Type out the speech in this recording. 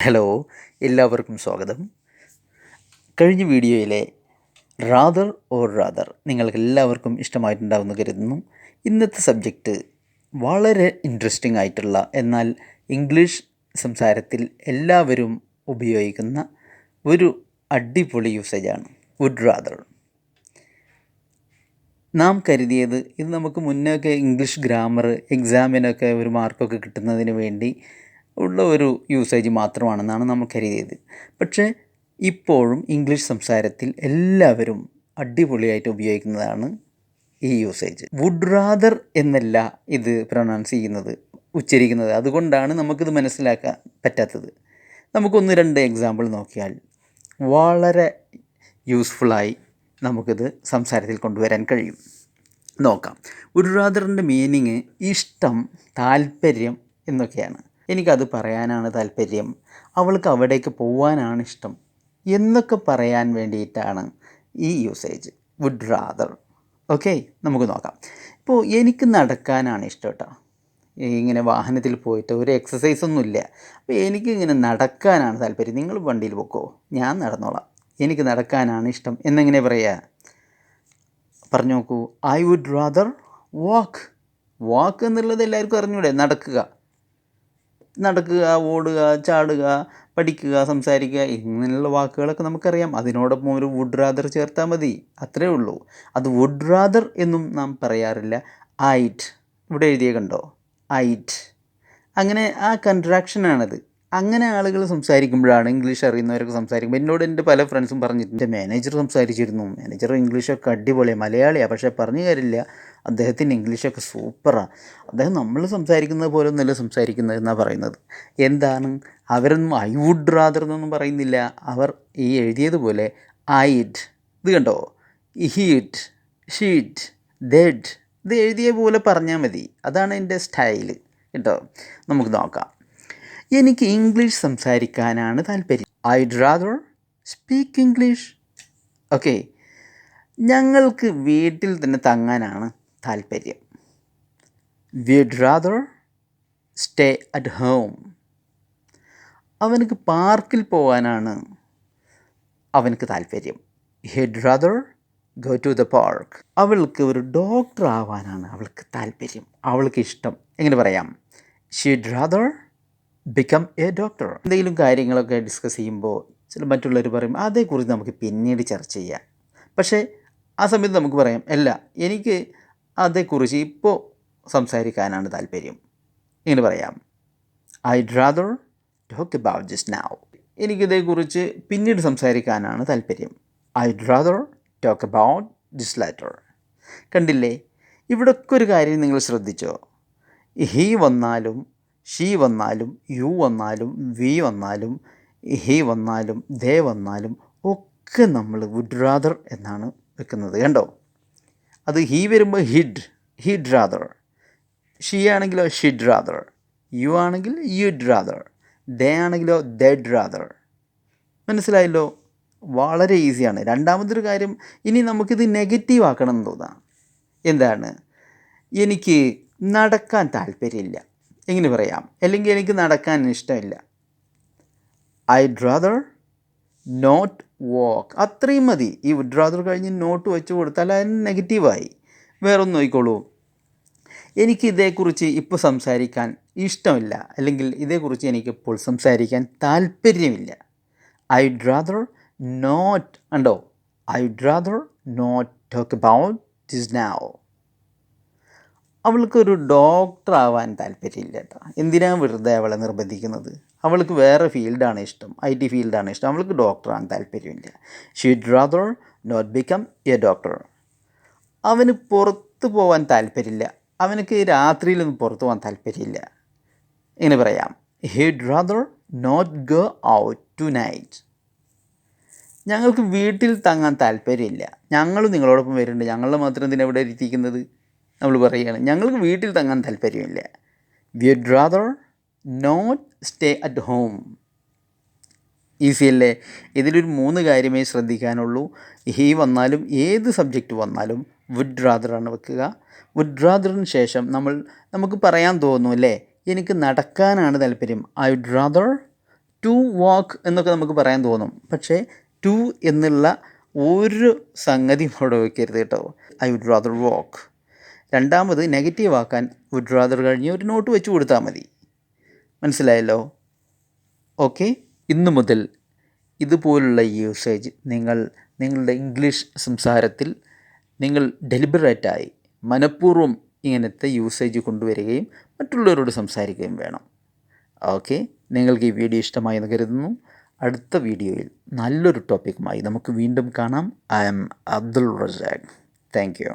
Hello, എല്ലാവർക്കും സ്വാഗതം. കഴിഞ്ഞ വീഡിയോയിലെ റാദർ ഓർ റാദർ നിങ്ങൾക്ക് എല്ലാവർക്കും ഇഷ്ടമായിട്ടുണ്ടാവുമെന്ന് കരുതുന്നു. ഇന്നത്തെ സബ്ജക്റ്റ് വളരെ ഇൻട്രസ്റ്റിംഗ് ആയിട്ടുള്ള, എന്നാൽ ഇംഗ്ലീഷ് സംസാരത്തിൽ എല്ലാവരും ഉപയോഗിക്കുന്ന ഒരു അടിപൊളി യൂസേജാണ് വുഡ് റാദർ. നാം കരുതിയത് ഇത് നമുക്ക് മുന്നേയൊക്കെ ഇംഗ്ലീഷ് ഗ്രാമർ എക്സാമിനൊക്കെ ഒരു മാർക്കൊക്കെ കിട്ടുന്നതിന് വേണ്ടി ഉള്ള ഒരു യൂസേജ് മാത്രമാണെന്നാണ് നമ്മൾ കരുതിയത്. പക്ഷേ ഇപ്പോഴും ഇംഗ്ലീഷ് സംസാരത്തിൽ എല്ലാവരും അടിപൊളിയായിട്ട് ഉപയോഗിക്കുന്നതാണ് ഈ യൂസേജ്. വുഡ് റാദർ എന്നല്ല ഇത് പ്രൊനൗൺസ് ചെയ്യുന്നത്, ഉച്ചരിക്കുന്നത്. അതുകൊണ്ടാണ് നമുക്കിത് മനസ്സിലാക്കാൻ പറ്റാത്തത്. നമുക്കൊന്ന് രണ്ട് എക്സാമ്പിൾ നോക്കിയാൽ വളരെ യൂസ്ഫുള്ളായി നമുക്കിത് സംസാരത്തിൽ കൊണ്ടുവരാൻ കഴിയും. നോക്കാം. വുഡ് റാദറിൻ്റെ മീനിങ് ഇഷ്ടം, താല്പര്യം എന്നൊക്കെയാണ്. എനിക്കത് പറയാനാണ് താല്പര്യം, അവൾക്ക് അവിടേക്ക് പോകാനാണ് ഇഷ്ടം എന്നൊക്കെ പറയാൻ വേണ്ടിയിട്ടാണ് ഈ യൂസേജ് വുഡ് റാദർ. ഓക്കെ, നമുക്ക് നോക്കാം. ഇപ്പോൾ എനിക്ക് നടക്കാനാണ് ഇഷ്ടം കേട്ടോ. ഇങ്ങനെ വാഹനത്തിൽ പോയിട്ട് ഒരു എക്സസൈസൊന്നുമില്ല, അപ്പോൾ എനിക്കിങ്ങനെ നടക്കാനാണ് താല്പര്യം. നിങ്ങൾ വണ്ടിയിൽ പോക്കോ, ഞാൻ നടന്നോളാം, എനിക്ക് നടക്കാനാണ് ഇഷ്ടം എന്നെങ്ങനെ പറയുക? പറഞ്ഞു നോക്കൂ. ഐ വുഡ് റാദർ വാക്ക്. വാക്ക് എന്നുള്ളത് എല്ലാവർക്കും അറിഞ്ഞൂടെ? നടക്കുക, ഓടുക, ചാടുക, പഠിക്കുക, സംസാരിക്കുക, ഇങ്ങനെയുള്ള വാക്കുകളൊക്കെ നമുക്കറിയാം. അതിനോടൊപ്പം ഒരു വുഡ് റാദർ ചേർത്താൽ മതി, അത്രേ ഉള്ളൂ. അത് വുഡ് റാദർ എന്നും നാം പറയാറില്ല. ഐറ്റ്, ഇവിടെ എഴുതിയ കണ്ടോ, ഐറ്റ്. അങ്ങനെ ആ കൺട്രാക്ഷനാണത്. അങ്ങനെ ആളുകൾ സംസാരിക്കുമ്പോഴാണ്, ഇംഗ്ലീഷ് അറിയുന്നവരൊക്കെ സംസാരിക്കുമ്പോൾ, എന്നോട് എൻ്റെ പല ഫ്രണ്ട്സും പറഞ്ഞിട്ടുണ്ട്, മാനേജർ സംസാരിച്ചിരുന്നു, മാനേജർ ഇംഗ്ലീഷൊക്കെ അടിപൊളിയാണ്, മലയാളിയാണ്, പക്ഷേ പറഞ്ഞു കാര്യമില്ല, അദ്ദേഹത്തിൻ്റെ ഇംഗ്ലീഷൊക്കെ സൂപ്പറാണ്, അദ്ദേഹം നമ്മൾ സംസാരിക്കുന്നത് പോലെ ഒന്നുമല്ല സംസാരിക്കുന്നത് എന്നാണ് പറയുന്നത്. എന്താണ്, അവരൊന്നും ഐ വുഡ് റാദർ എന്നൊന്നും പറയുന്നില്ല. അവർ ഈ എഴുതിയതുപോലെ ഐറ്റ്, ഇത് കണ്ടോ, ഹീറ്റ്, ഷീറ്റ്, ഡെഡ്, ഇത് എഴുതിയ പോലെ പറഞ്ഞാൽ മതി. അതാണ് എൻ്റെ സ്റ്റൈല് കേട്ടോ. നമുക്ക് നോക്കാം. എനിക്ക് ഇംഗ്ലീഷ് സംസാരിക്കാനാണ് താല്പര്യം. I'd rather speak English. Okay. ഞങ്ങൾക്ക് വീട്ടിൽ തന്നെ തങ്ങാനാണ് താല്പര്യം. We'd rather stay at home. അവനക്ക് പാർക്കിൽ പോകാനാണ് അവനക്ക് താല്പര്യം. He'd rather go to the park. അവൾക്ക് ഒരു ഡോക്ടർ ആവാനാണ് അവൾക്ക് താല്പര്യം, അവൾക്ക് ഇഷ്ടം. എങ്ങനെ പറയാം? Seed rather become a doctor. എന്തെങ്കിലും കാര്യങ്ങളൊക്കെ ഡിസ്കസ് ചെയ്യുമ്പോൾ ചില മറ്റുള്ളവർ പറയും അതേക്കുറിച്ച് നമുക്ക് പിന്നീട് ചർച്ച ചെയ്യാം. പക്ഷേ ആ സമയത്ത് നമുക്ക് പറയാം, അല്ല, എനിക്ക് അതേക്കുറിച്ച് ഇപ്പോൾ സംസാരിക്കാനാണ് താല്പര്യം. ഇങ്ങനെ പറയാം, I'd rather talk about just now. എനിക്കിതേക്കുറിച്ച് പിന്നീട് സംസാരിക്കാനാണ് താല്പര്യം. I'd rather talk about just later. കണ്ടില്ലേ? ഇവിടൊക്കെ ഒരു കാര്യം നിങ്ങൾ ശ്രദ്ധിച്ചോ? ഹീ വന്നാലും, ഷീ വന്നാലും, യു വന്നാലും, വി വന്നാലും, ഹി വന്നാലും, ദേ വന്നാലും ഒക്കെ നമ്മൾ വുഡ് റാദർ എന്നാണ് വെക്കുന്നത്. കണ്ടോ? അത് ഹീ വരുമ്പോൾ ഹിഡ് റാദർ, ഷീ ആണെങ്കിലോ ഷിഡ് റാദർ, യു ആണെങ്കിൽ യുഡ് റാദർ, ദേ ആണെങ്കിലോ ദെഡ് റാദർ. മനസ്സിലായല്ലോ? വളരെ ഈസിയാണ്. രണ്ടാമതൊരു കാര്യം, ഇനി നമുക്കിത് നെഗറ്റീവ് ആക്കണം എന്ന് തോന്നാം. എന്താണ്? എനിക്ക് നടക്കാൻ താല്പര്യമില്ല. എങ്ങനെ പറയാം? അല്ലെങ്കിൽ എനിക്ക് നടക്കാൻ ഇഷ്ടമില്ല. ഐഡ് റാദർ നോട്ട് വാക്ക്. അത്രയും മതി. ഈ വുഡ് റാദർ കഴിഞ്ഞ് നോട്ട് വെച്ച് കൊടുത്താൽ അതിന് നെഗറ്റീവായി. വേറൊന്നും നോക്കിക്കോളൂ. എനിക്ക് ഇതേക്കുറിച്ച് ഇപ്പോൾ സംസാരിക്കാൻ ഇഷ്ടമില്ല, അല്ലെങ്കിൽ ഇതേക്കുറിച്ച് എനിക്കിപ്പോൾ സംസാരിക്കാൻ താല്പര്യമില്ല. I'd rather not. ഉണ്ടോ? I'd rather not talk about this now. അവൾക്കൊരു ഡോക്ടർ ആവാൻ താല്പര്യമില്ല കേട്ടോ. എന്തിനാണ് വെറുതെ അവളെ നിർബന്ധിക്കുന്നത്? അവൾക്ക് വേറെ ഫീൽഡാണ് ഇഷ്ടം, IT ഫീൽഡാണ് ഇഷ്ടം, അവൾക്ക് ഡോക്ടറാകാൻ താല്പര്യമില്ല. She'd rather not become a doctor. അവന് പുറത്ത് പോകാൻ താല്പര്യമില്ല, അവനക്ക് രാത്രിയിലൊന്നും പുറത്ത് പോകാൻ താല്പര്യമില്ല. ഇങ്ങനെ പറയാം, he'd rather not go out tonight. ഞങ്ങൾക്ക് വീട്ടിൽ തങ്ങാൻ താല്പര്യമില്ല, ഞങ്ങൾ നിങ്ങളോടൊപ്പം വരുന്നുണ്ട്, ഞങ്ങളെ മാത്രം എന്തിനാ ഇവിടെ ഇരുത്തിക്കുന്നത്? നമ്മൾ പറയുകയാണ്, ഞങ്ങൾക്ക് വീട്ടിൽ തങ്ങാൻ താല്പര്യമില്ല. We'd rather not stay at home. Easy അല്ലേ? ഇതിലൊരു 3 കാര്യമേ ശ്രദ്ധിക്കാനുള്ളൂ. ഹീ വന്നാലും ഏത് സബ്ജക്റ്റ് വന്നാലും വുഡ് റാദറാണ് വെക്കുക. വുഡ് റാദറിന് ശേഷം നമുക്ക് പറയാൻ തോന്നും അല്ലേ, എനിക്ക് നടക്കാനാണ് താല്പര്യം. I would rather to walk എന്നൊക്കെ നമുക്ക് പറയാൻ തോന്നും, പക്ഷേ ടു എന്നുള്ള ഒരു സംഗതിയും അവിടെ വയ്ക്കരുത് കേട്ടോ. ഐ വുഡ് റാദർ വാക്ക്. രണ്ടാമത് നെഗറ്റീവ് ആക്കാൻ വുഡ് റാദർ കഴിഞ്ഞ് ഒരു നോട്ട് വെച്ച് കൊടുത്താൽ മതി. മനസ്സിലായല്ലോ? ഓക്കെ. ഇന്നു മുതൽ ഇതുപോലുള്ള യൂസേജ് നിങ്ങളുടെ ഇംഗ്ലീഷ് സംസാരത്തിൽ നിങ്ങൾ ഡെലിബറേറ്റായി മനഃപൂർവ്വം ഇങ്ങനത്തെ യൂസേജ് കൊണ്ടുവരികയും മറ്റുള്ളവരോട് സംസാരിക്കുകയും വേണം. ഓക്കെ. നിങ്ങൾക്ക് ഈ വീഡിയോ ഇഷ്ടമായി എന്ന് കരുതുന്നു. അടുത്ത വീഡിയോയിൽ നല്ലൊരു ടോപ്പിക്കുമായി നമുക്ക് വീണ്ടും കാണാം. I am Abdul Razak. Thank U.